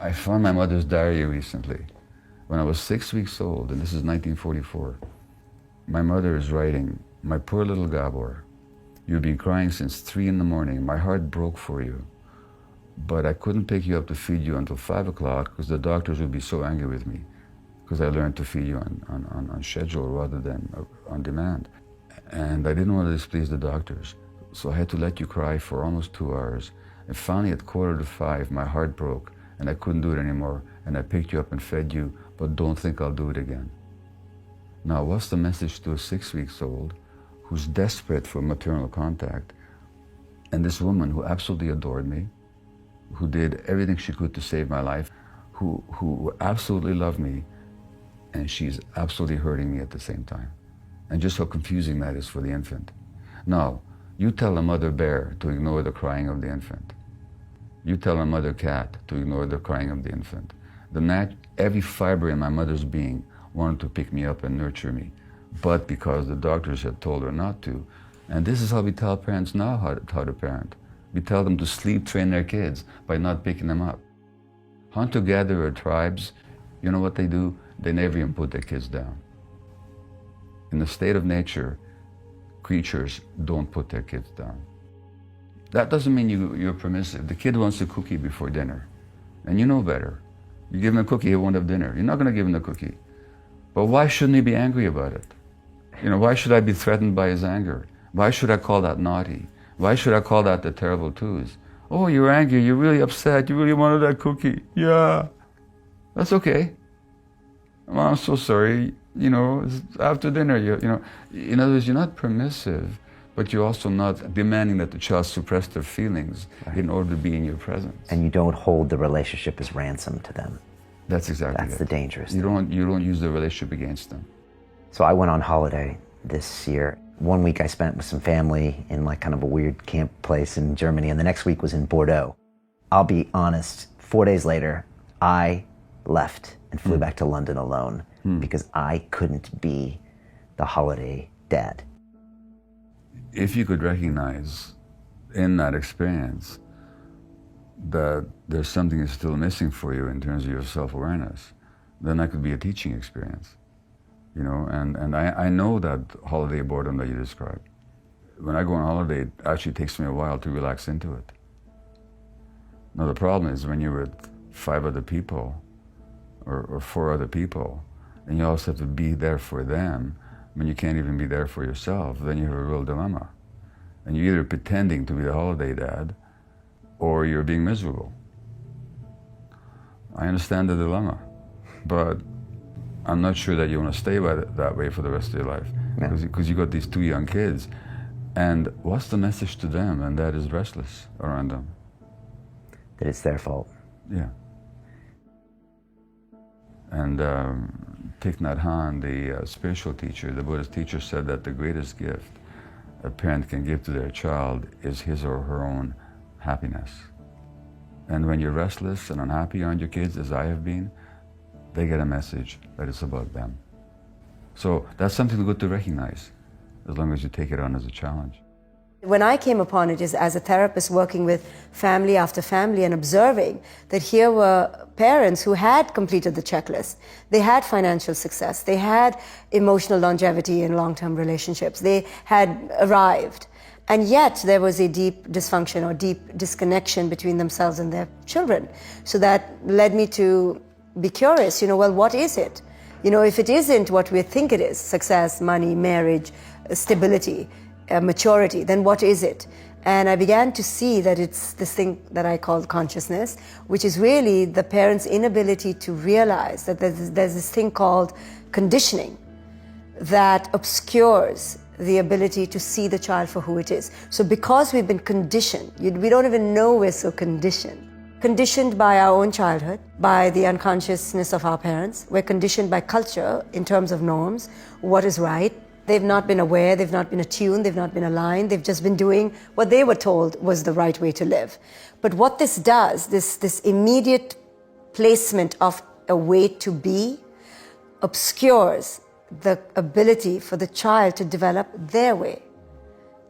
I found my mother's diary recently. When I was 6 weeks old, and this is 1944, my mother is writing, "My poor little Gabor, you've been crying since 3 in the morning. My heart broke for you. But I couldn't pick you up to feed you until 5 o'clock because the doctors would be so angry with me because I learned to feed you on schedule rather than on demand. And I didn't want to displease the doctors, so I had to let you cry for almost 2 hours. And finally at 4:45, my heart broke and I couldn't do it anymore, and I picked you up and fed you, but don't think I'll do it again." Now, what's the message to a 6 weeks old who's desperate for maternal contact, and this woman who absolutely adored me, who did everything she could to save my life, who absolutely loved me, and she's absolutely hurting me at the same time. And just how confusing that is for the infant. Now, you tell a mother bear to ignore the crying of the infant. You tell a mother cat to ignore the crying of the infant. Every fiber in my mother's being wanted to pick me up and nurture me, but because the doctors had told her not to. And this is how we tell parents now how to parent. We tell them to sleep train their kids by not picking them up. Hunter-gatherer tribes, you know what they do? They never even put their kids down. In the state of nature, creatures don't put their kids down. That doesn't mean you're permissive. The kid wants a cookie before dinner, and you know better. You give him a cookie, he won't have dinner. You're not going to give him the cookie. But why shouldn't he be angry about it? Why should I be threatened by his anger? Why should I call that naughty? Why should I call that the terrible twos? "Oh, you're angry, you're really upset, you really wanted that cookie." "Yeah." "That's okay. Well, I'm so sorry. It's after dinner, In other words, you're not permissive, but you're also not demanding that the child suppress their feelings in order to be in your presence. And you don't hold the relationship as ransom to them. That's exactly it. That's the dangerous thing. thing. You don't use the relationship against them. So I went on holiday this year. One week I spent with some family in kind of a weird camp place in Germany, and the next week was in Bordeaux. I'll be honest, 4 days later, I left and flew back to London alone because I couldn't be the holiday dad. If you could recognize in that experience that there's something that's still missing for you in terms of your self-awareness, then that could be a teaching experience. And I know that holiday boredom that you described. When I go on holiday, it actually takes me a while to relax into it. Now the problem is when you're with 5 other people or 4 other people, and you also have to be there for them when you can't even be there for yourself, then you have a real dilemma. And you're either pretending to be the holiday dad, or you're being miserable. I understand the dilemma, but I'm not sure that you want to stay that way for the rest of your life, because you got these 2 young kids, and what's the message to them? And that is restless around them. That it's their fault. Yeah. And Thich Nhat Hanh, the spiritual teacher, the Buddhist teacher, said that the greatest gift a parent can give to their child is his or her own happiness. And when you're restless and unhappy around your kids, as I have been, they get a message that it's about them. So that's something good to recognize, as long as you take it on as a challenge. When I came upon it is as a therapist working with family after family and observing that here were parents who had completed the checklist. They had financial success. They had emotional longevity in long-term relationships. They had arrived. And yet there was a deep dysfunction or deep disconnection between themselves and their children. So that led me to be curious, well, what is it? If it isn't what we think it is, success, money, marriage, stability, maturity, then what is it? And I began to see that it's this thing that I call consciousness, which is really the parent's inability to realize that there's this thing called conditioning that obscures the ability to see the child for who it is. So because we've been conditioned, we don't even know we're so conditioned. Conditioned by our own childhood, by the unconsciousness of our parents. We're conditioned by culture in terms of norms, what is right. They've not been aware, they've not been attuned, they've not been aligned, they've just been doing what they were told was the right way to live. But what this does, this immediate placement of a way to be, obscures the ability for the child to develop their way,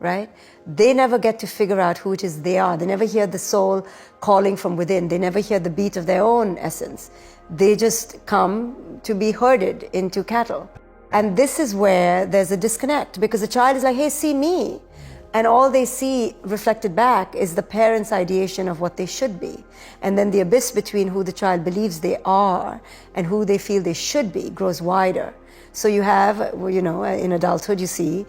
right? They never get to figure out who it is they are. They never hear the soul calling from within. They never hear the beat of their own essence. They just come to be herded into cattle. And this is where there's a disconnect, because the child is like, hey, see me. And all they see reflected back is the parent's ideation of what they should be. And then the abyss between who the child believes they are and who they feel they should be grows wider. So you have, you know, in adulthood, you see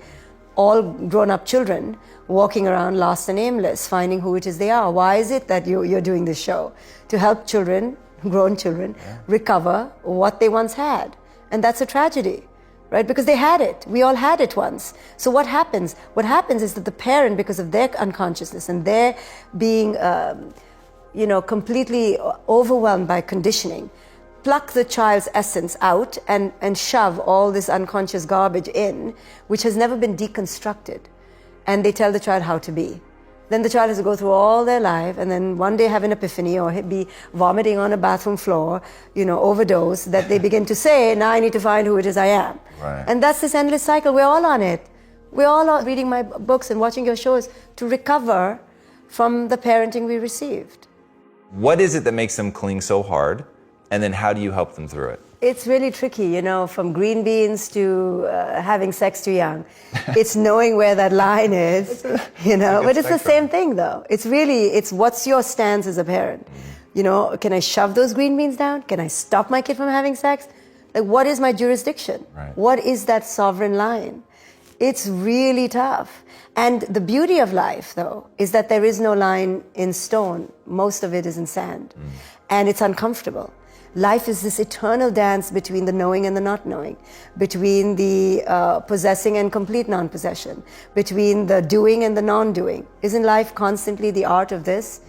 all grown-up children walking around lost and aimless, finding who it is they are. Why is it that you're doing this show? To help children, grown children, recover what they once had. And that's a tragedy. Right? Because they had it. We all had it once. So what happens? What happens is that the parent, because of their unconsciousness and their being, completely overwhelmed by conditioning, pluck the child's essence out and shove all this unconscious garbage in, which has never been deconstructed. And they tell the child how to be. Then the child has to go through all their life and then one day have an epiphany or be vomiting on a bathroom floor, overdose, that they begin to say, now I need to find who it is I am. Right. And that's this endless cycle. We're all on it. We're all on reading my books and watching your shows to recover from the parenting we received. What is it that makes them cling so hard? And then how do you help them through it? It's really tricky, from green beans to having sex too young. It's knowing where that line is, But it's the same thing, though. It's what's your stance as a parent? Can I shove those green beans down? Can I stop my kid from having sex? Like, what is my jurisdiction? Right. What is that sovereign line? It's really tough. And the beauty of life, though, is that there is no line in stone. Most of it is in sand. And it's uncomfortable. Life is this eternal dance between the knowing and the not knowing, between the possessing and complete non-possession, between the doing and the non-doing. Isn't life constantly the art of this?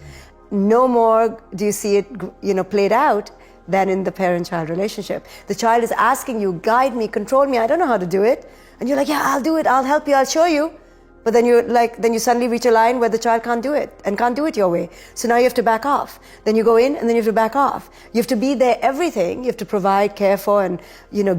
No more do you see it, played out than in the parent-child relationship. The child is asking you, guide me, control me, I don't know how to do it. And you're like, yeah, I'll do it, I'll help you, I'll show you. But then you suddenly reach a line where the child can't do it and can't do it your way. So now you have to back off. Then you go in and then you have to back off. You have to be there everything. You have to provide, care for, and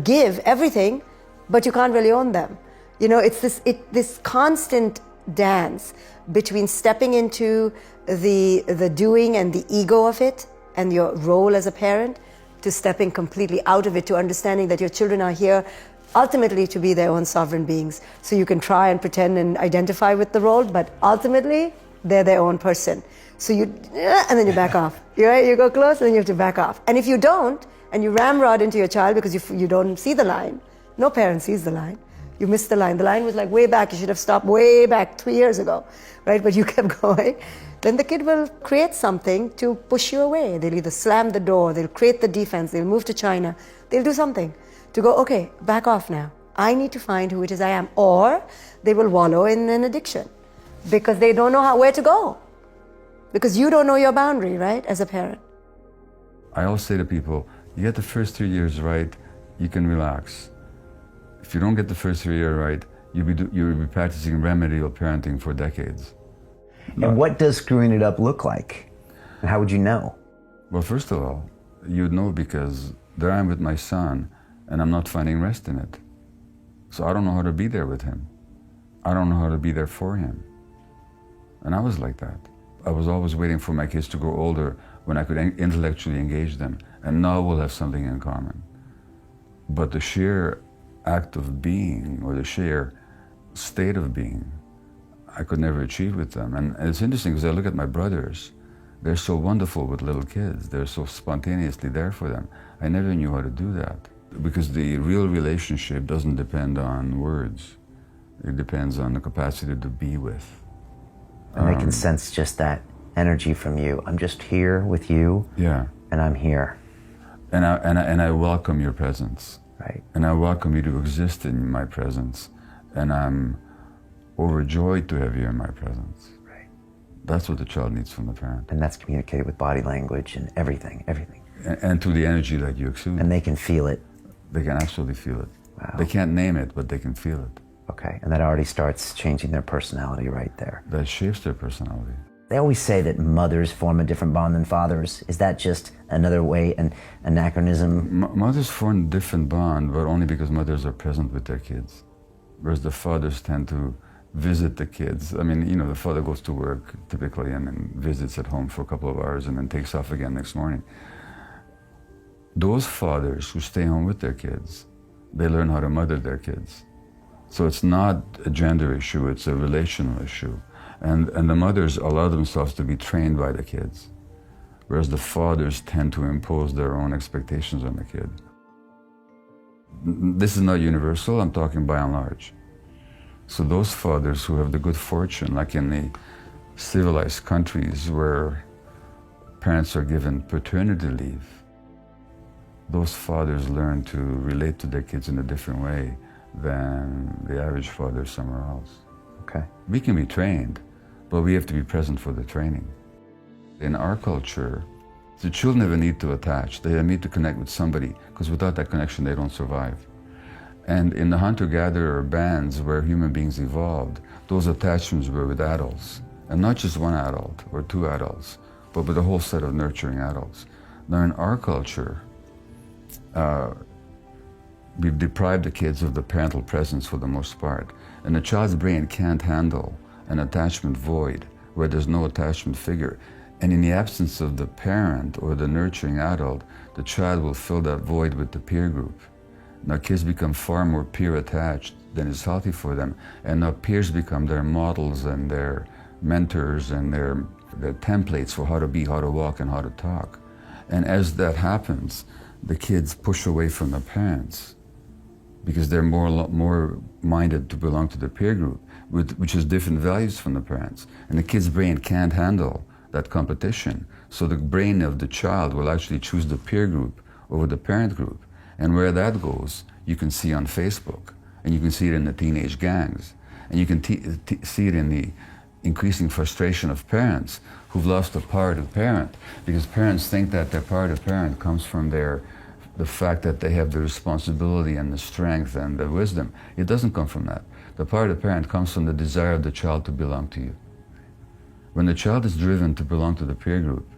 give everything, but you can't really own them. It's this constant dance between stepping into the doing and the ego of it and your role as a parent, to stepping completely out of it, to understanding that your children are here ultimately to be their own sovereign beings. So you can try and pretend and identify with the role, but ultimately they're their own person. So and then you back off. You go close and then you have to back off. And if you don't, and you ramrod into your child because you don't see the line, no parent sees the line. You missed the line. The line was like way back. You should have stopped way back 3 years ago, right? But you kept going. Then the kid will create something to push you away. They'll either slam the door, they'll create the defense, they'll move to China, they'll do something to go, okay, back off now. I need to find who it is I am. Or they will wallow in an addiction because they don't know where to go. Because you don't know your boundary, right, as a parent. I always say to people, you get the first 3 years right, you can relax. If you don't get the first 3 years right, you'll be practicing remedial parenting for decades. And what does screwing it up look like? And how would you know? Well, first of all, you'd know because there I am with my son, and I'm not finding rest in it. So I don't know how to be there with him. I don't know how to be there for him. And I was like that. I was always waiting for my kids to grow older when I could intellectually engage them, and now we'll have something in common. But the sheer act of being, or the sheer state of being, I could never achieve with them. And it's interesting because I look at my brothers. They're so wonderful with little kids. They're so spontaneously there for them. I never knew how to do that. Because the real relationship doesn't depend on words. It depends on the capacity to be with. And they can sense just that energy from you. I'm just here with you. Yeah. And I'm here. And I welcome your presence. Right. And I welcome you to exist in my presence. And I'm overjoyed to have you in my presence. Right. That's what the child needs from the parent. And that's communicated with body language and everything. And through the energy that you exude. And they can feel it. They can absolutely feel it. Wow. They can't name it, but they can feel it. Okay, and that already starts changing their personality right there. That shapes their personality. They always say that mothers form a different bond than fathers. Is that just another way, an anachronism? Mothers form a different bond, but only because mothers are present with their kids. Whereas the fathers tend to visit the kids. I mean, the father goes to work typically and then visits at home for a couple of hours and then takes off again next morning. Those fathers who stay home with their kids, they learn how to mother their kids. So it's not a gender issue, it's a relational issue. And the mothers allow themselves to be trained by the kids, whereas the fathers tend to impose their own expectations on the kid. This is not universal, I'm talking by and large. So those fathers who have the good fortune, like in the civilized countries where parents are given paternity leave, those fathers learn to relate to their kids in a different way than the average father somewhere else. Okay. We can be trained, but we have to be present for the training. In our culture, the children have a need to attach. They have a need to connect with somebody, because without that connection, they don't survive. And in the hunter-gatherer bands where human beings evolved, those attachments were with adults. And not just one adult or two adults, but with a whole set of nurturing adults. Now in our culture, we've deprived the kids of the parental presence for the most part. And the child's brain can't handle an attachment void where there's no attachment figure. And in the absence of the parent or the nurturing adult, the child will fill that void with the peer group. Now kids become far more peer attached than is healthy for them. And now peers become their models and their mentors and their templates for how to be, how to walk, and how to talk. And as that happens, the kids push away from the parents because they're more minded to belong to the peer group, which has different values from the parents. And the kid's brain can't handle that competition. So the brain of the child will actually choose the peer group over the parent group. And where that goes, you can see on Facebook, and you can see it in the teenage gangs, and you can see it in the increasing frustration of parents who've lost the power to parent, because parents think that their power to parent comes from the fact that they have the responsibility and the strength and the wisdom. It doesn't come from that. The power to parent comes from the desire of the child to belong to you. When the child is driven to belong to the peer group,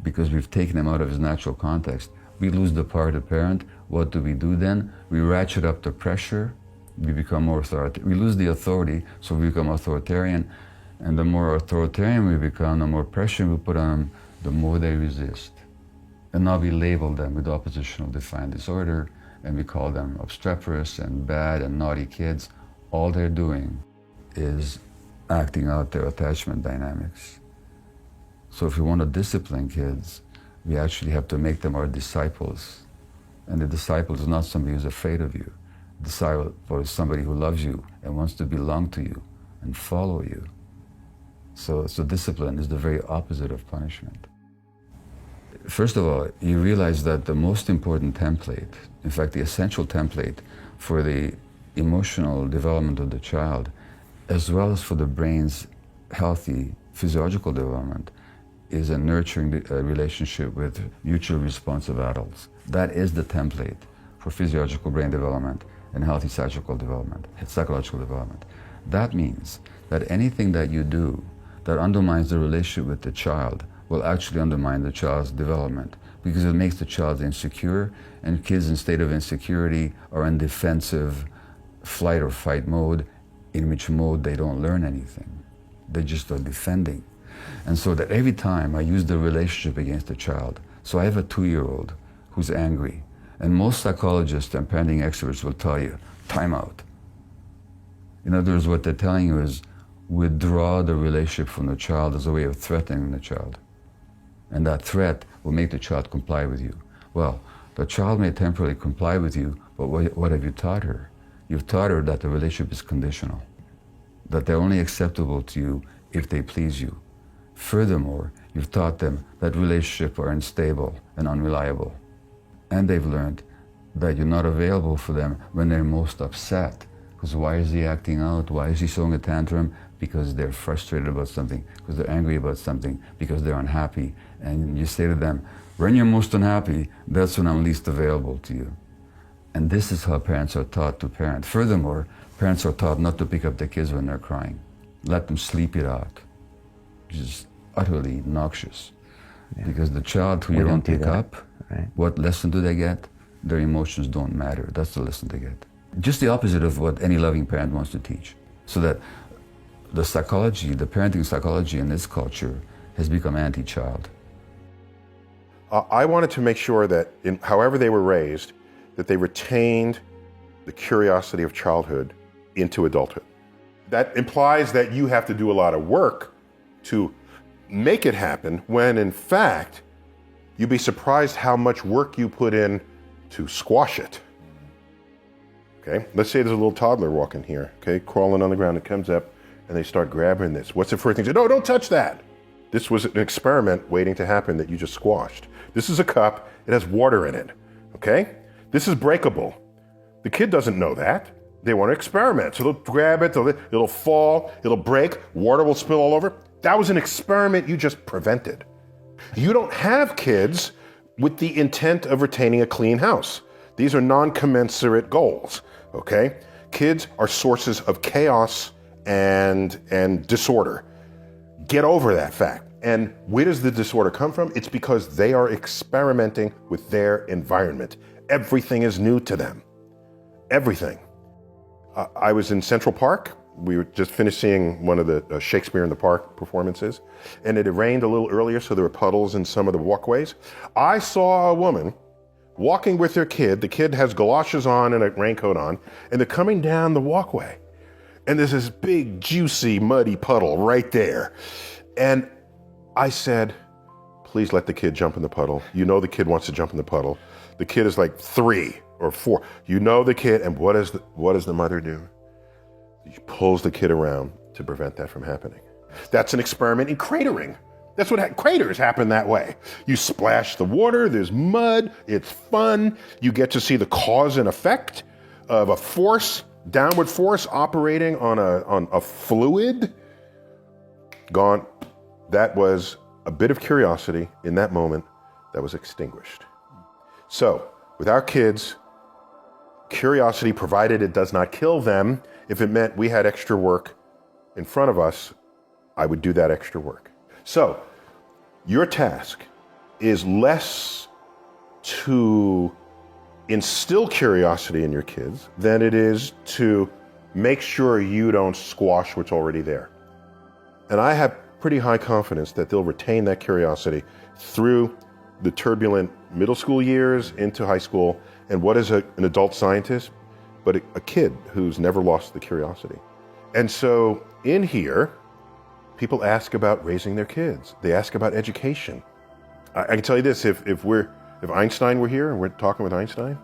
because we've taken him out of his natural context, we lose the power to parent. What do we do then? We ratchet up the pressure, we become more authoritarian. We lose the authority, so we become authoritarian. And the more authoritarian we become, the more pressure we put on them, the more they resist. And now we label them with oppositional defiant disorder, and we call them obstreperous and bad and naughty kids. All they're doing is acting out their attachment dynamics. So if we want to discipline kids, we actually have to make them our disciples. And the disciple is not somebody who's afraid of you. The disciple is somebody who loves you and wants to belong to you and follow you. So discipline is the very opposite of punishment. First of all, you realize that the most important template, in fact, the essential template for the emotional development of the child, as well as for the brain's healthy physiological development, is a nurturing relationship with mutually responsive adults. That is the template for physiological brain development and healthy psychological development. That means that anything that you do that undermines the relationship with the child will actually undermine the child's development, because it makes the child insecure, and kids in state of insecurity are in defensive flight or fight mode, in which mode they don't learn anything. They just are defending. And so that every time I use the relationship against the child, so I have a 2-year-old who's angry, and most psychologists and parenting experts will tell you, time out. In other words, what they're telling you is, withdraw the relationship from the child as a way of threatening the child. And that threat will make the child comply with you. Well, the child may temporarily comply with you, but what have you taught her? You've taught her that the relationship is conditional, that they're only acceptable to you if they please you. Furthermore, you've taught them that relationships are unstable and unreliable. And they've learned that you're not available for them when they're most upset. Because why is he acting out? Why is he throwing a tantrum? Because they're frustrated about something, because they're angry about something, because they're unhappy. And you say to them, when you're most unhappy, that's when I'm least available to you. And this is how parents are taught to parent. Furthermore, parents are taught not to pick up their kids when they're crying. Let them sleep it out, which is utterly noxious. Yeah. Because the child who you don't pick up, right, what lesson do they get? Their emotions don't matter. That's the lesson they get. Just the opposite of what any loving parent wants to teach. So that the psychology, the parenting psychology in this culture has become anti-child. I wanted to make sure that, however they were raised, that they retained the curiosity of childhood into adulthood. That implies that you have to do a lot of work to make it happen, when in fact, you'd be surprised how much work you put in to squash it. Okay, let's say there's a little toddler walking here, okay, crawling on the ground. It comes up and they start grabbing this. What's the first thing? No, don't touch that. This was an experiment waiting to happen that you just squashed. This is a cup. It has water in it, okay? This is breakable. The kid doesn't know that. They want to experiment. So they'll grab it, it'll fall, it'll break, water will spill all over. That was an experiment you just prevented. You don't have kids with the intent of retaining a clean house. These are non-commensurate goals, okay? Kids are sources of chaos and disorder. Get over that fact. And where does the disorder come from? It's because they are experimenting with their environment. Everything is new to them. Everything. I was in Central Park. We were just finished seeing one of the Shakespeare in the Park performances, and it had rained a little earlier, so there were puddles in some of the walkways. I saw a woman walking with her kid. The kid has galoshes on and a raincoat on, and they're coming down the walkway. And there's this big, juicy, muddy puddle right there. And I said, please let the kid jump in the puddle. You know the kid wants to jump in the puddle. The kid is like 3 or 4. You know the kid, and what does the mother do? She pulls the kid around to prevent that from happening. That's an experiment in cratering. That's what craters happen that way. You splash the water, there's mud, it's fun. You get to see the cause and effect of a force, downward force operating on a fluid. Gone. That was a bit of curiosity in that moment that was extinguished. So, with our kids, curiosity, provided it does not kill them, if it meant we had extra work in front of us, I would do that extra work. So, your task is less to instill curiosity in your kids than it is to make sure you don't squash what's already there. And I have pretty high confidence that they'll retain that curiosity through the turbulent middle school years into high school. And what is an adult scientist but a kid who's never lost the curiosity? And so in here, people ask about raising their kids. They ask about education. I can tell you this, if Einstein were here and we're talking with Einstein,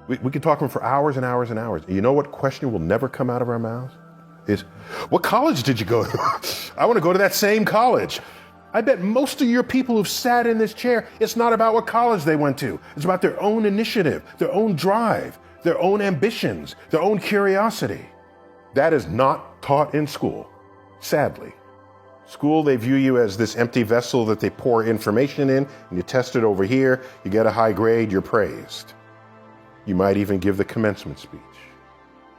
we could talk to him for hours and hours and hours. You know what question will never come out of our mouths? Is, what college did you go to? I want to go to that same college. I bet most of your people who've sat in this chair, it's not about what college they went to. It's about their own initiative, their own drive, their own ambitions, their own curiosity. That is not taught in school, sadly. School, they view you as this empty vessel that they pour information in, and you test it over here, you get a high grade, you're praised. You might even give the commencement speech.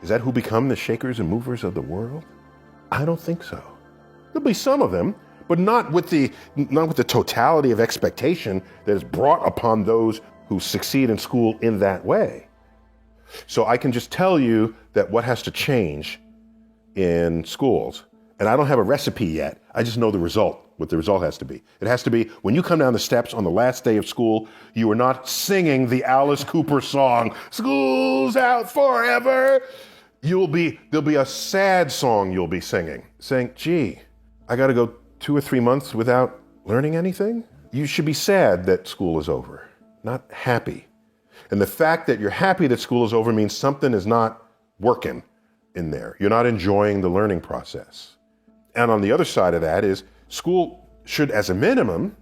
Is that who become the shakers and movers of the world? I don't think so. There'll be some of them, but not with the totality of expectation that is brought upon those who succeed in school in that way. So I can just tell you that what has to change in schools, and I don't have a recipe yet, I just know the result, what the result has to be. It has to be, when you come down the steps on the last day of school, you are not singing the Alice Cooper song, "School's out forever." There'll be a sad song you'll be singing, saying, gee, I gotta go 2 or 3 months without learning anything? You should be sad that school is over, not happy. And the fact that you're happy that school is over means something is not working in there. You're not enjoying the learning process. And on the other side of that is, school should, as a minimum,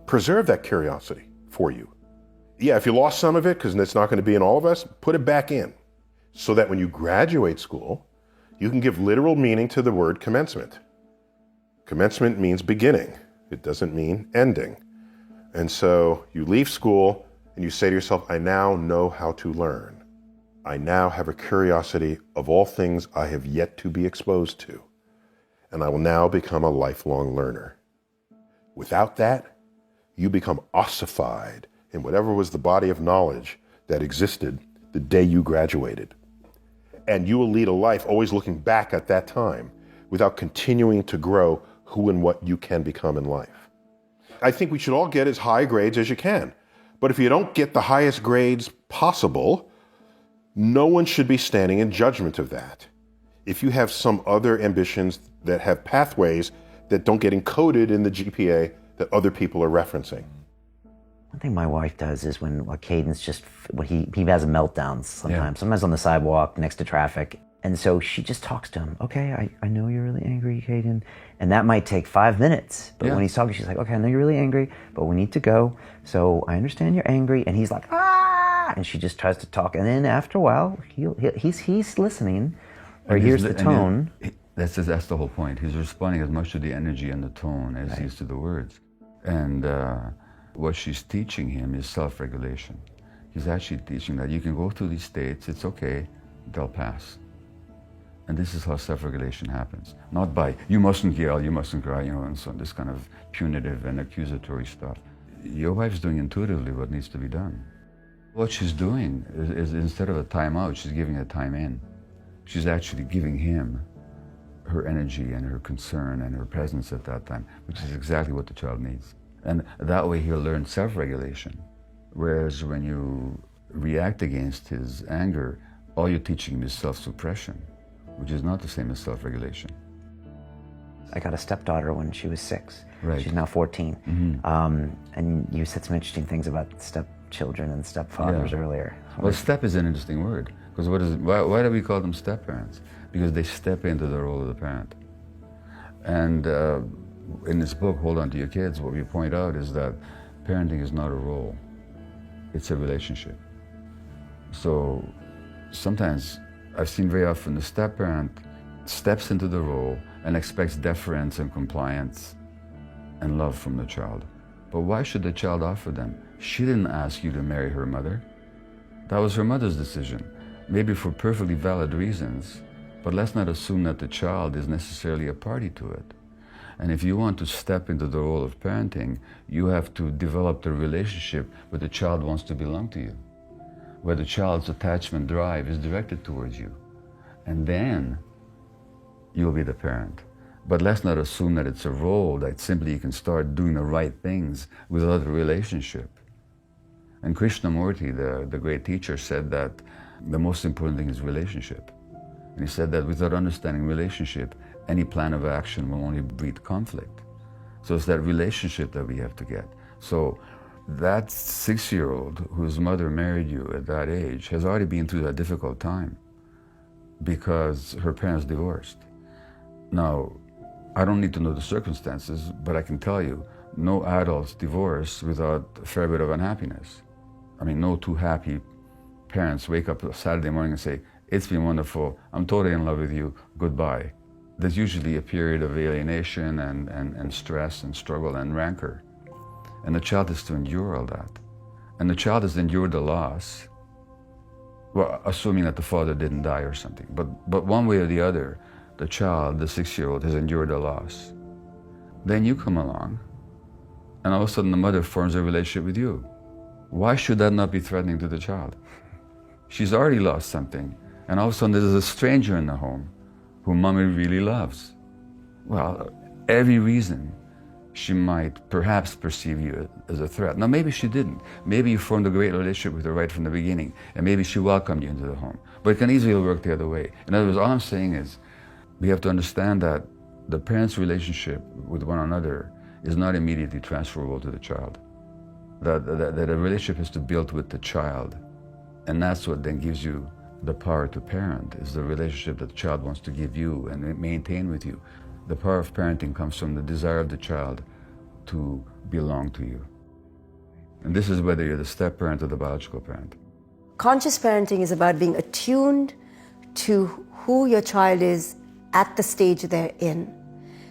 preserve that curiosity for you. Yeah, if you lost some of it, because it's not going to be in all of us, put it back in. So that when you graduate school, you can give literal meaning to the word commencement. Commencement means beginning. It doesn't mean ending. And so you leave school and you say to yourself, I now know how to learn. I now have a curiosity of all things I have yet to be exposed to. And I will now become a lifelong learner. Without that, you become ossified in whatever was the body of knowledge that existed the day you graduated. And you will lead a life always looking back at that time without continuing to grow who and what you can become in life. I think we should all get as high grades as you can. But if you don't get the highest grades possible, no one should be standing in judgment of that. If you have some other ambitions that have pathways that don't get encoded in the GPA that other people are referencing. One thing my wife does is when Caden's just, when he has meltdowns sometimes on the sidewalk next to traffic. And so she just talks to him. Okay, I know you're really angry, Caden. And that might take 5 minutes. But when he's talking, she's like, okay, I know you're really angry, but we need to go. So I understand you're angry. And he's like, ah! And she just tries to talk. And then after a while, he's listening or hears the tone. That's the whole point. He's responding as much to the energy and the tone as he is to the words. And what she's teaching him is self-regulation. He's actually teaching that you can go through these states, it's okay, they'll pass. And this is how self-regulation happens. Not by, you mustn't yell, you mustn't cry, and so this kind of punitive and accusatory stuff. Your wife's doing intuitively what needs to be done. What she's doing is instead of a time out, she's giving a time in. She's actually giving him her energy and her concern and her presence at that time, which is exactly what the child needs. And that way he'll learn self-regulation. Whereas when you react against his anger, all you're teaching him is self-suppression, which is not the same as self-regulation. I got a stepdaughter when she was 6. Right. She's now 14. And you said some interesting things about stepchildren and stepfathers earlier. Well, step is an interesting word, because why do we call them step-parents? Because they step into the role of the parent. And in this book, Hold On to Your Kids, what we point out is that parenting is not a role, it's a relationship. So sometimes I've seen very often the step-parent steps into the role and expects deference and compliance and love from the child. But why should the child offer them? She didn't ask you to marry her mother. That was her mother's decision, maybe for perfectly valid reasons, but let's not assume that the child is necessarily a party to it. And if you want to step into the role of parenting, you have to develop the relationship where the child wants to belong to you, where the child's attachment drive is directed towards you. And then you'll be the parent. But let's not assume that it's a role, that simply you can start doing the right things without a relationship. And Krishnamurti, the great teacher, said that the most important thing is relationship. And he said that without understanding relationship, any plan of action will only breed conflict. So it's that relationship that we have to get. So that 6-year-old whose mother married you at that age has already been through that difficult time because her parents divorced. Now, I don't need to know the circumstances, but I can tell you, no adults divorce without a fair bit of unhappiness. I mean, no two happy parents wake up Saturday morning and say, it's been wonderful, I'm totally in love with you, goodbye. There's usually a period of alienation and stress and struggle and rancor. And the child has to endure all that. And the child has endured the loss, well, assuming that the father didn't die or something. But one way or the other, the child, the 6-year-old, has endured the loss. Then you come along, and all of a sudden the mother forms a relationship with you. Why should that not be threatening to the child? She's already lost something, and all of a sudden there's a stranger in the home who mommy really loves. Well, every reason she might perhaps perceive you as a threat. Now, maybe she didn't. Maybe you formed a great relationship with her right from the beginning, and maybe she welcomed you into the home. But it can easily work the other way. In other words, all I'm saying is we have to understand that the parents' relationship with one another is not immediately transferable to the child. That a relationship has to be built with the child. And that's what then gives you the power to parent, is the relationship that the child wants to give you and maintain with you. The power of parenting comes from the desire of the child to belong to you. And this is whether you're the step-parent or the biological parent. Conscious parenting is about being attuned to who your child is at the stage they're in.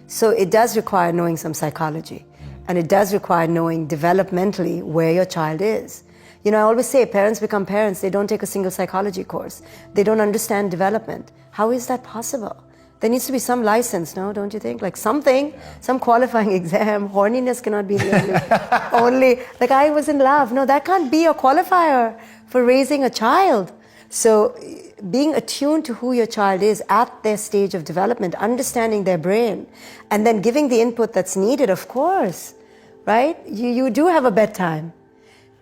So it does require knowing some psychology, and it does require knowing developmentally where your child is. You know, I always say parents become parents, they don't take a single psychology course. They don't understand development. How is that possible? There needs to be some license, no, don't you think? Like something, some qualifying exam. Horniness cannot be the only, like I was in love. No, that can't be a qualifier for raising a child. So being attuned to who your child is at their stage of development, understanding their brain, and then giving the input that's needed, of course, right? You do have a bedtime,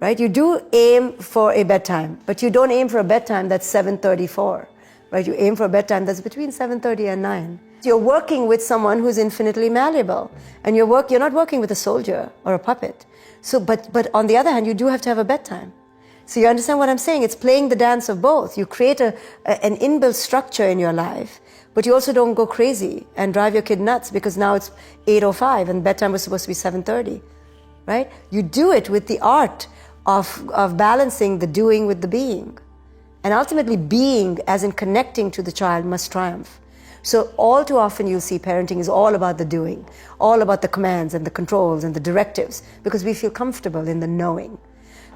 right? You do aim for a bedtime, but you don't aim for a bedtime that's 7:34, right? You aim for a bedtime that's between 7:30 and 9. You're working with someone who's infinitely malleable, and you're not working with a soldier or a puppet. So, but on the other hand, you do have to have a bedtime. So you understand what I'm saying? It's playing the dance of both. You create an inbuilt structure in your life, but you also don't go crazy and drive your kid nuts because now it's 8:05 and bedtime was supposed to be 7:30, right? You do it with the art of balancing the doing with the being. And ultimately being, as in connecting to the child, must triumph. So all too often you'll see parenting is all about the doing, all about the commands and the controls and the directives, because we feel comfortable in the knowing.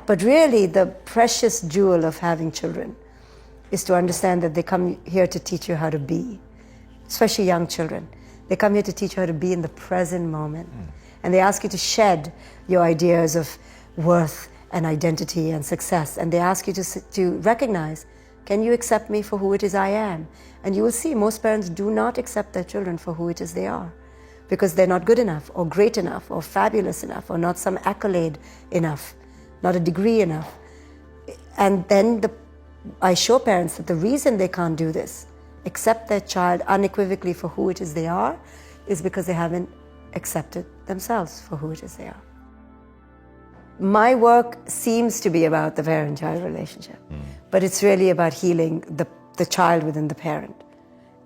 But really the precious jewel of having children is to understand that they come here to teach you how to be, especially young children. They come here to teach you how to be in the present moment. And they ask you to shed your ideas of worth and identity and success. And they ask you to recognize, can you accept me for who it is I am? And you will see most parents do not accept their children for who it is they are, because they're not good enough or great enough or fabulous enough or not some accolade enough, not a degree enough. And then I show parents that the reason they can't do this, accept their child unequivocally for who it is they are, is because they haven't accepted themselves for who it is they are. My work seems to be about the parent-child relationship, but it's really about healing the child within the parent.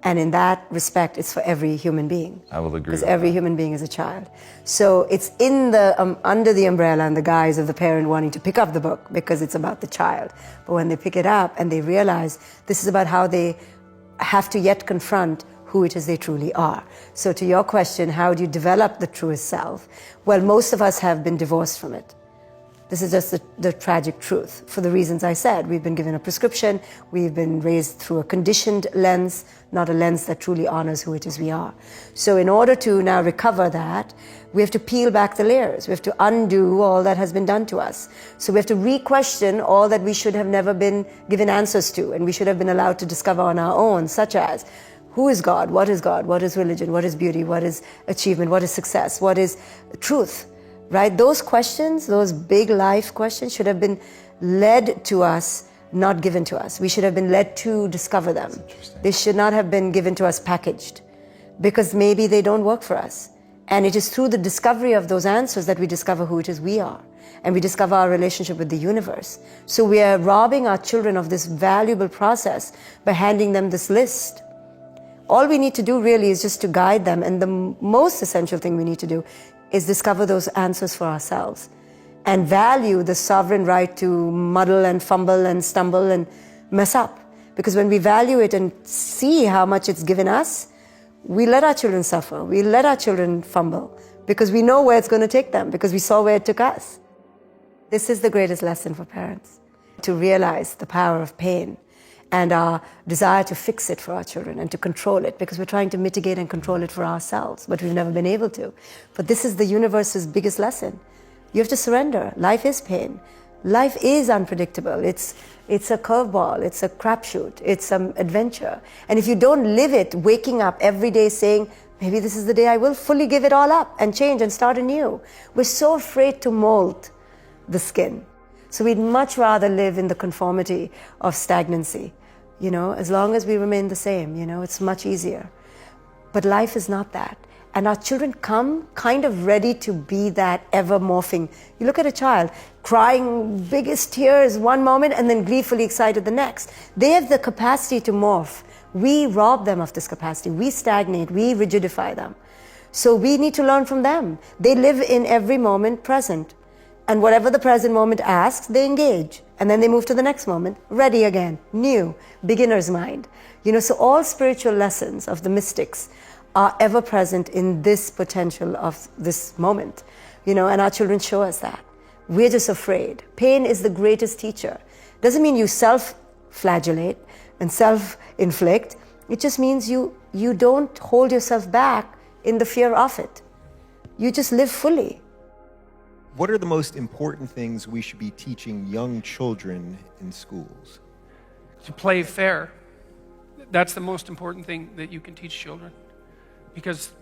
And in that respect, it's for every human being. I will agree. Because every human being is a child. So it's in the under the umbrella and the guise of the parent wanting to pick up the book because it's about the child. But when they pick it up and they realize this is about how they have to yet confront who it is they truly are. So to your question, how do you develop the truest self? Well, most of us have been divorced from it. This is just the tragic truth. For the reasons I said, we've been given a prescription, we've been raised through a conditioned lens, not a lens that truly honors who it is we are. So in order to now recover that, we have to peel back the layers. We have to undo all that has been done to us. So we have to re-question all that we should have never been given answers to, and we should have been allowed to discover on our own, such as, who is God? What is God? What is religion? What is beauty? What is achievement? What is success? What is truth? Right? Those questions, those big life questions should have been led to us, not given to us. We should have been led to discover them. They should not have been given to us packaged, because maybe they don't work for us. And it is through the discovery of those answers that we discover who it is we are. And we discover our relationship with the universe. So we are robbing our children of this valuable process by handing them this list. All we need to do really is just to guide them. And the most essential thing we need to do is discover those answers for ourselves and value the sovereign right to muddle and fumble and stumble and mess up. Because when we value it and see how much it's given us, we let our children suffer. We let our children fumble because we know where it's going to take them, because we saw where it took us. This is the greatest lesson for parents, to realize the power of pain and our desire to fix it for our children and to control it, because we're trying to mitigate and control it for ourselves, but we've never been able to. But this is the universe's biggest lesson. You have to surrender. Life is pain. Life is unpredictable. It's a curveball. It's a crapshoot. It's some adventure. And if you don't live it, waking up every day saying, maybe this is the day I will fully give it all up and change and start anew. We're so afraid to mold the skin. So we'd much rather live in the conformity of stagnancy. You know, as long as we remain the same, you know, it's much easier. But life is not that. And our children come kind of ready to be that ever morphing. You look at a child crying biggest tears one moment and then gleefully excited the next. They have the capacity to morph. We rob them of this capacity. We stagnate, we rigidify them. So we need to learn from them. They live in every moment present. And whatever the present moment asks, they engage. And then they move to the next moment, ready again, new, beginner's mind. You know, so all spiritual lessons of the mystics are ever present in this potential of this moment. You know, and our children show us that. We're just afraid. Pain is the greatest teacher. Doesn't mean you self-flagellate and self-inflict. It just means you don't hold yourself back in the fear of it. You just live fully. What are the most important things we should be teaching young children in schools? to play fair. That's the most important thing that you can teach children. Because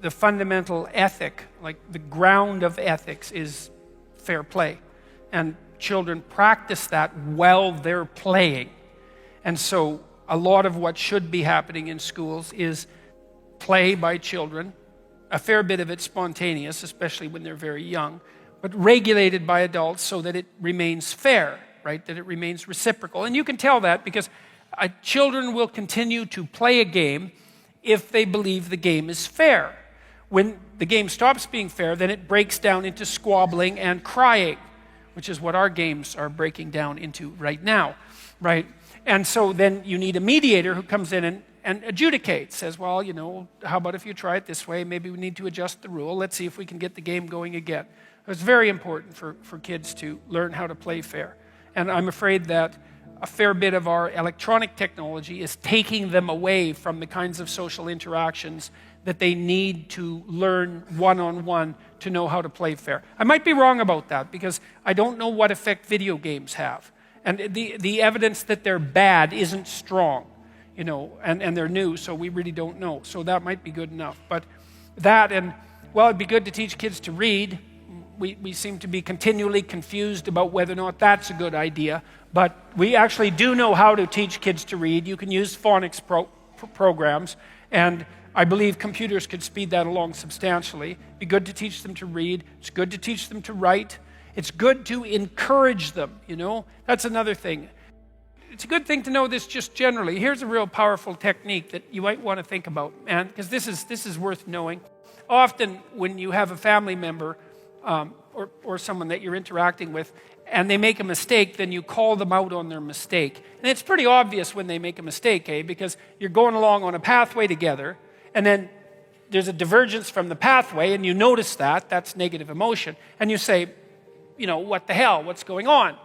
the fundamental ethic, like the ground of ethics, is fair play. And children practice that while they're playing. And so a lot of what should be happening in schools is play by children, a fair bit of it spontaneous, especially when they're very young, but regulated by adults so that it remains fair, right? That it remains reciprocal. And you can tell that because children will continue to play a game if they believe the game is fair. When the game stops being fair, then it breaks down into squabbling and crying, which is what our games are breaking down into right now, right? And so then you need a mediator who comes in and adjudicates, says, well, you know, how about if you try it this way? Maybe we need to adjust the rule. Let's see if we can get the game going again. It's very important for kids to learn how to play fair. And I'm afraid that a fair bit of our electronic technology is taking them away from the kinds of social interactions that they need to learn one-on-one to know how to play fair. I might be wrong about that because I don't know what effect video games have. And the evidence that they're bad isn't strong, you know, and they're new, so we really don't know. So that might be good enough. But that and, well, it'd be good to teach kids to read. We seem to be continually confused about whether or not that's a good idea. But we actually do know how to teach kids to read. You can use phonics programs, and I believe computers could speed that along substantially. It'd be good to teach them to read. It's good to teach them to write. It's good to encourage them, you know. That's another thing. It's a good thing to know this just generally. Here's a real powerful technique that you might want to think about, and because this is worth knowing. Often when you have a family member or someone that you're interacting with, and they make a mistake, then you call them out on their mistake. And it's pretty obvious when they make a mistake, because you're going along on a pathway together, and then there's a divergence from the pathway, and you notice that. That's negative emotion. And you say, you know, what the hell? What's going on?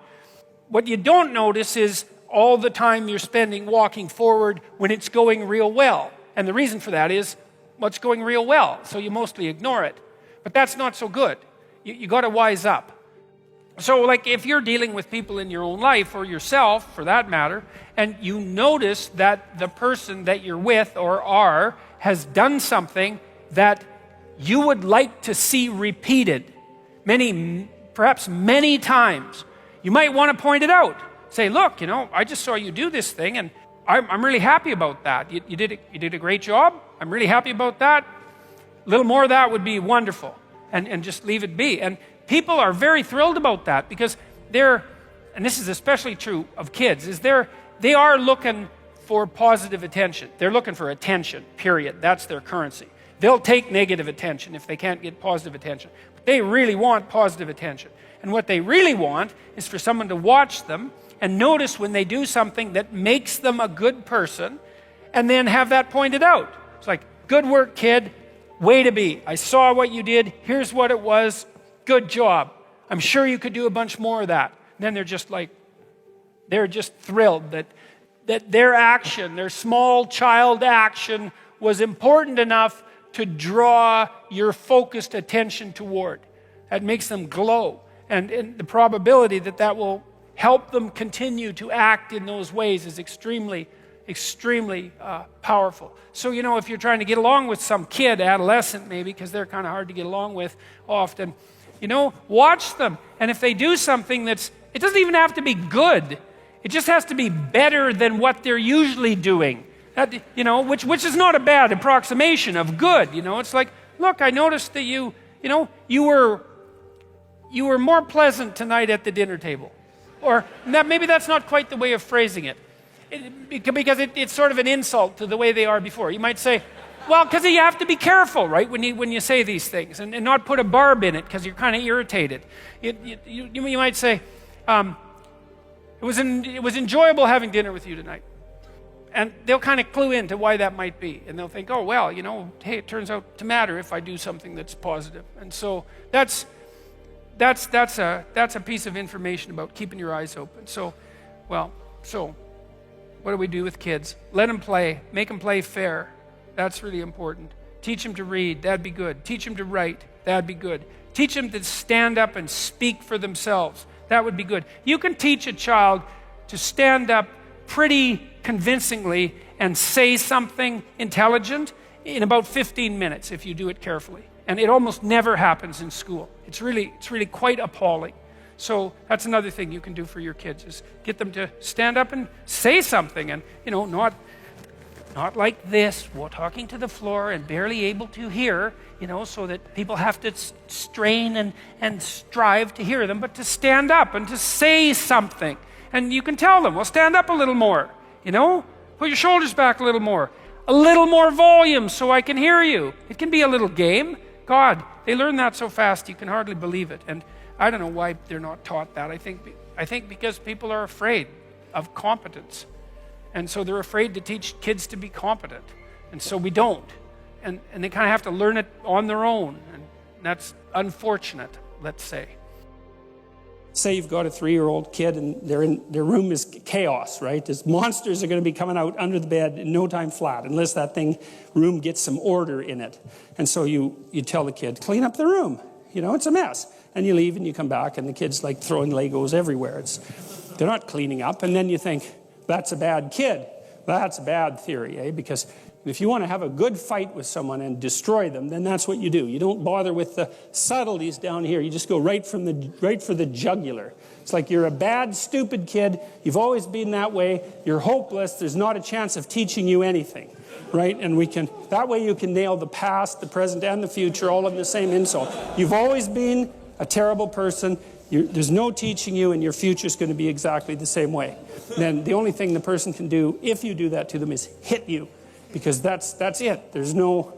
What you don't notice is all the time you're spending walking forward when it's going real well. And the reason for that is what's going real well, so you mostly ignore it. But that's not so good. You got to wise up. So like if you're dealing with people in your own life or yourself, for that matter, and you notice that the person that you're with or are has done something that you would like to see repeated perhaps many times, you might want to point it out. Say, look, you know, I just saw you do this thing, and I'm really happy about that. You did a great job. I'm really happy about that. A little more of that would be wonderful, and just leave it be. And people are very thrilled about that because and this is especially true of kids, they are looking for positive attention. They're looking for attention, period. That's their currency. They'll take negative attention if they can't get positive attention. But they really want positive attention. And what they really want is for someone to watch them and notice when they do something that makes them a good person, and then have that pointed out. It's like, good work, kid. Way to be. I saw what you did. Here's what it was. Good job. I'm sure you could do a bunch more of that. And then they're just thrilled that their action, their small child action, was important enough to draw your focused attention toward. That makes them glow. And the probability that will help them continue to act in those ways is extremely, extremely powerful. So, you know, if you're trying to get along with some kid, adolescent maybe, because they're kind of hard to get along with often, you know, watch them. And if they do something it doesn't even have to be good. It just has to be better than what they're usually doing. That, you know, which is not a bad approximation of good. You know, it's like, look, I noticed that you were more pleasant tonight at the dinner table. Or maybe that's not quite the way of phrasing it. Because it's sort of an insult to the way they are before. You might say, well, because you have to be careful, right, when you say these things, and not put a barb in it because you're kind of irritated. You might say, it was enjoyable having dinner with you tonight. And they'll kind of clue into why that might be. And they'll think, oh, well, you know, hey, it turns out to matter if I do something that's positive. And so that's a piece of information about keeping your eyes open. So what do we do with kids? Let them play. Make them play fair. That's really important. Teach them to read. That'd be good. Teach them to write. That'd be good. Teach them to stand up and speak for themselves. That would be good. You can teach a child to stand up pretty convincingly and say something intelligent in about 15 minutes if you do it carefully. And it almost never happens in school. It's really quite appalling. So that's another thing you can do for your kids, is get them to stand up and say something, and not like this, talking to the floor and barely able to hear, so that people have to strain and strive to hear them, but to stand up and to say something. And you can tell them, well, stand up a little more, put your shoulders back a little more volume so I can hear you. It can be a little game. God, they learn that so fast you can hardly believe it. And I don't know why they're not taught that. I think because people are afraid of competence. And so they're afraid to teach kids to be competent. And so we don't. And they kind of have to learn it on their own. And that's unfortunate, let's say. Say you've got a 3-year-old kid and their room is chaos, right? There's monsters are going to be coming out under the bed in no time flat, unless that room gets some order in it. And so you tell the kid, clean up the room. It's a mess. And you leave and you come back and the kid's like throwing Legos everywhere. They're not cleaning up. And then you think, that's a bad kid. That's a bad theory, Because if you want to have a good fight with someone and destroy them, then that's what you do. You don't bother with the subtleties down here. You just go right for the jugular. It's like you're a bad, stupid kid. You've always been that way. You're hopeless. There's not a chance of teaching you anything, right? And that way you can nail the past, the present, and the future all in the same insult. You've always been a terrible person. There's no teaching you, and your future's going to be exactly the same way. Then the only thing the person can do, if you do that to them, is hit you. Because that's it. There's no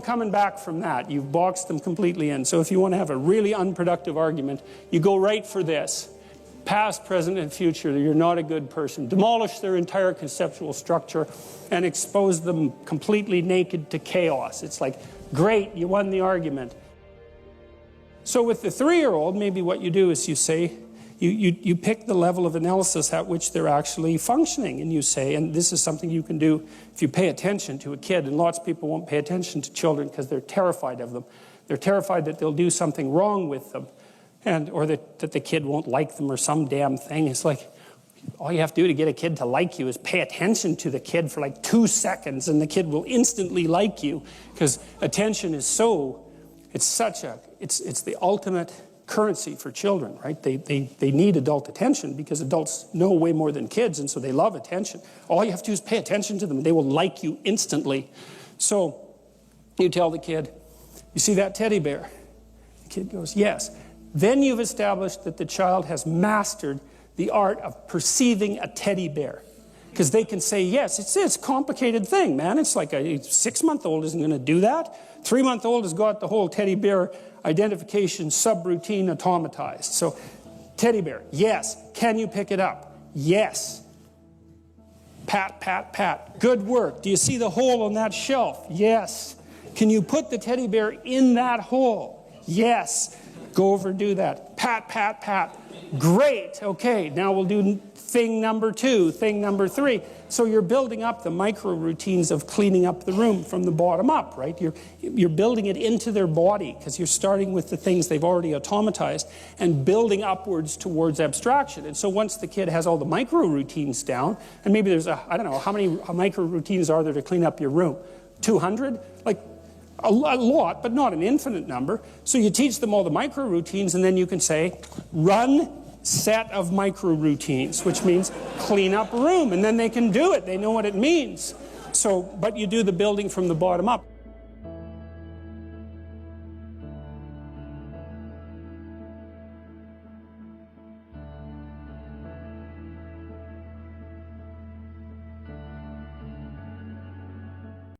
coming back from that. You've boxed them completely in. So if you want to have a really unproductive argument, you go right for this. Past, present, and future, you're not a good person. Demolish their entire conceptual structure and expose them completely naked to chaos. It's like, great, you won the argument. So with the 3-year-old, maybe what you do is you say, you pick the level of analysis at which they're actually functioning, and you say, and this is something you can do if you pay attention to a kid, and lots of people won't pay attention to children because they're terrified of them. They're terrified that they'll do something wrong with them, or that the kid won't like them or some damn thing. It's like, all you have to do to get a kid to like you is pay attention to the kid for like 2 seconds, and the kid will instantly like you, because attention is it's the ultimate currency for children, right? They need adult attention because adults know way more than kids, and so they love attention. All you have to do is pay attention to them. They will like you instantly. So you tell the kid, you see that teddy bear? The kid goes, yes. Then you've established that the child has mastered the art of perceiving a teddy bear. Because they can say, yes, it's a complicated thing, man. It's like a 6-month-old isn't going to do that. 3-month-old has got the whole teddy bear identification subroutine automatized. So, teddy bear, yes. Can you pick it up? Yes. Pat, pat, pat. Good work. Do you see the hole on that shelf? Yes. Can you put the teddy bear in that hole? Yes. Go over and do that. Pat, pat, pat. Great. Okay, now we'll do thing number 2, thing number 3. So you're building up the micro routines of cleaning up the room from the bottom up, right? You're building it into their body because you're starting with the things they've already automatized and building upwards towards abstraction. And so once the kid has all the micro routines down, and maybe there's I don't know, how many micro routines are there to clean up your room? 200? Like a lot, but not an infinite number. So you teach them all the micro routines, and then you can say, run set of micro routines, which means clean up room, and then they can do it. They know what it means. So, but you do the building from the bottom up.